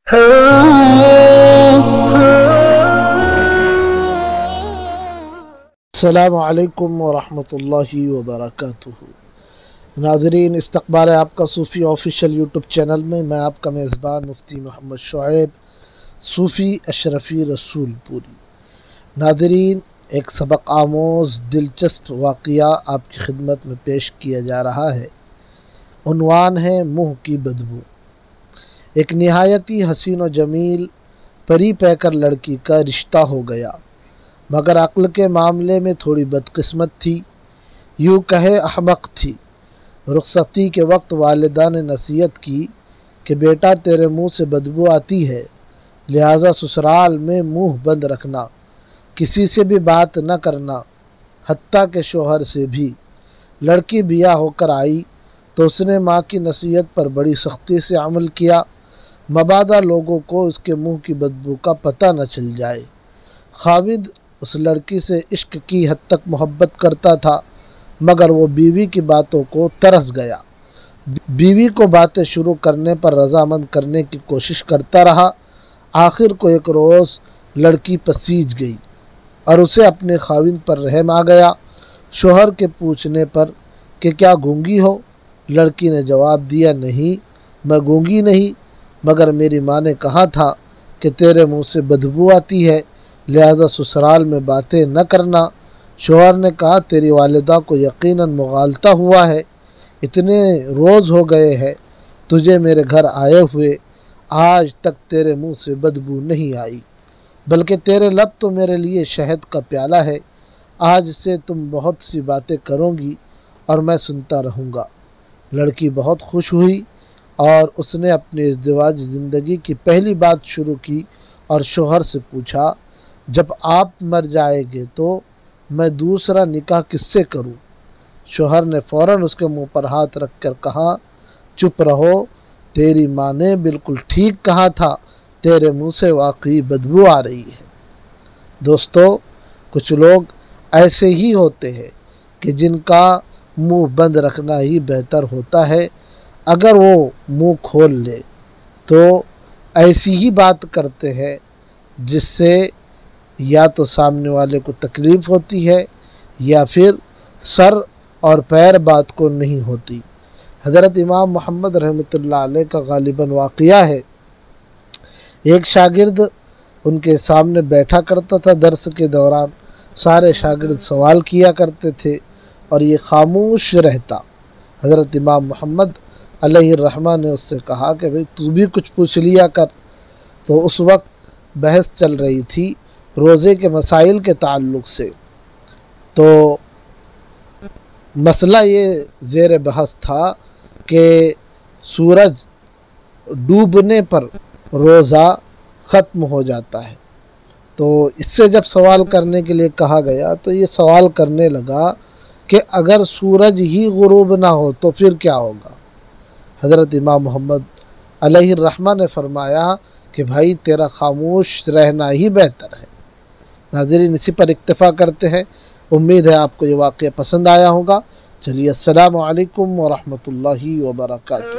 अस्सलामु अलैकुम वरहमतुल्लाहि वबरकातुहू। नाज़रीन, इस्तक़बाल है आपका सूफ़ी ऑफिशियल यूट्यूब चैनल में। मैं आपका मेज़बान मुफ्ती मोहम्मद शुएब सूफ़ी अशरफ़ी रसूलपुरी। नाज़रीन, एक सबक आमोज़ दिलचस्प वाक़या आपकी खिदमत में पेश किया जा रहा है। उन्वान है मुँह की बदबू। एक निहायती हसीन व जमील परी पैकर लड़की का रिश्ता हो गया, मगर अक्ल के मामले में थोड़ी बदकिस्मत थी, यूँ कहे अहमक थी। रुखसती के वक्त वालिदा ने नसीहत की कि बेटा, तेरे मुंह से बदबू आती है, लिहाजा ससुराल में मुंह बंद रखना, किसी से भी बात न करना, हत्ता के शोहर से भी। लड़की बिया होकर आई तो उसने माँ की नसीहत पर बड़ी सख्ती से अमल किया, मबादा लोगों को उसके मुंह की बदबू का पता न चल जाए। खाविद उस लड़की से इश्क की हद तक मोहब्बत करता था, मगर वो बीवी की बातों को तरस गया। बीवी को बातें शुरू करने पर रजामंद करने की कोशिश करता रहा। आखिर को एक रोज़ लड़की पसीज गई और उसे अपने खाविद पर रहम आ गया। शोहर के पूछने पर कि क्या गूंगी हो, लड़की ने जवाब दिया, नहीं, मैं गूंगी नहीं, मगर मेरी माँ ने कहा था कि तेरे मुंह से बदबू आती है, लिहाजा ससुराल में बातें न करना। शोहर ने कहा, तेरी वालिदा को यकीनन मुगालता हुआ है, इतने रोज़ हो गए हैं तुझे मेरे घर आए हुए, आज तक तेरे मुंह से बदबू नहीं आई, बल्कि तेरे लब तो मेरे लिए शहद का प्याला है। आज से तुम बहुत सी बातें करोगी और मैं सुनता रहूँगा। लड़की बहुत खुश हुई और उसने अपनी इज़्दिवाज ज़िंदगी की पहली बात शुरू की और शोहर से पूछा, जब आप मर जाएंगे तो मैं दूसरा निकाह किससे करूं? शोहर ने फ़ौरन उसके मुंह पर हाथ रख कर कहा, चुप रहो, तेरी माँ ने बिल्कुल ठीक कहा था, तेरे मुंह से वाकई बदबू आ रही है। दोस्तों, कुछ लोग ऐसे ही होते हैं कि जिनका मुंह बंद रखना ही बेहतर होता है। अगर वो मुंह खोल ले तो ऐसी ही बात करते हैं जिससे या तो सामने वाले को तकलीफ़ होती है या फिर सर और पैर बात को नहीं होती। हज़रत इमाम मोहम्मद रहमतुल्लाह अलैह का गालिबन वाक़या है। एक शागिर्द उनके सामने बैठा करता था। दर्स के दौरान सारे शागिर्द सवाल किया करते थे और ये खामोश रहता। हज़रत इमाम मोहम्मद अलैहिर्रहमा ने उससे कहा कि भाई तू भी कुछ पूछ लिया कर। तो उस वक्त बहस चल रही थी रोज़े के मसाइल के ताल्लुक़ से। तो मसला ये ज़ेर बहस था कि सूरज डूबने पर रोज़ा ख़त्म हो जाता है। तो इससे जब सवाल करने के लिए कहा गया तो ये सवाल करने लगा कि अगर सूरज ही गुरूब ना हो तो फिर क्या होगा? हज़रत इमाम मोहम्मद अलैहिर्रहमा ने फरमाया कि भाई तेरा खामोश रहना ही बेहतर है। नाज़रीन, इसी पर इक्तफ़ा करते हैं। उम्मीद है आपको ये वाक़या पसंद आया होगा। चलिए, अस्सलामु अलैकुम वरहमतुल्लाहि वबरकातुहू।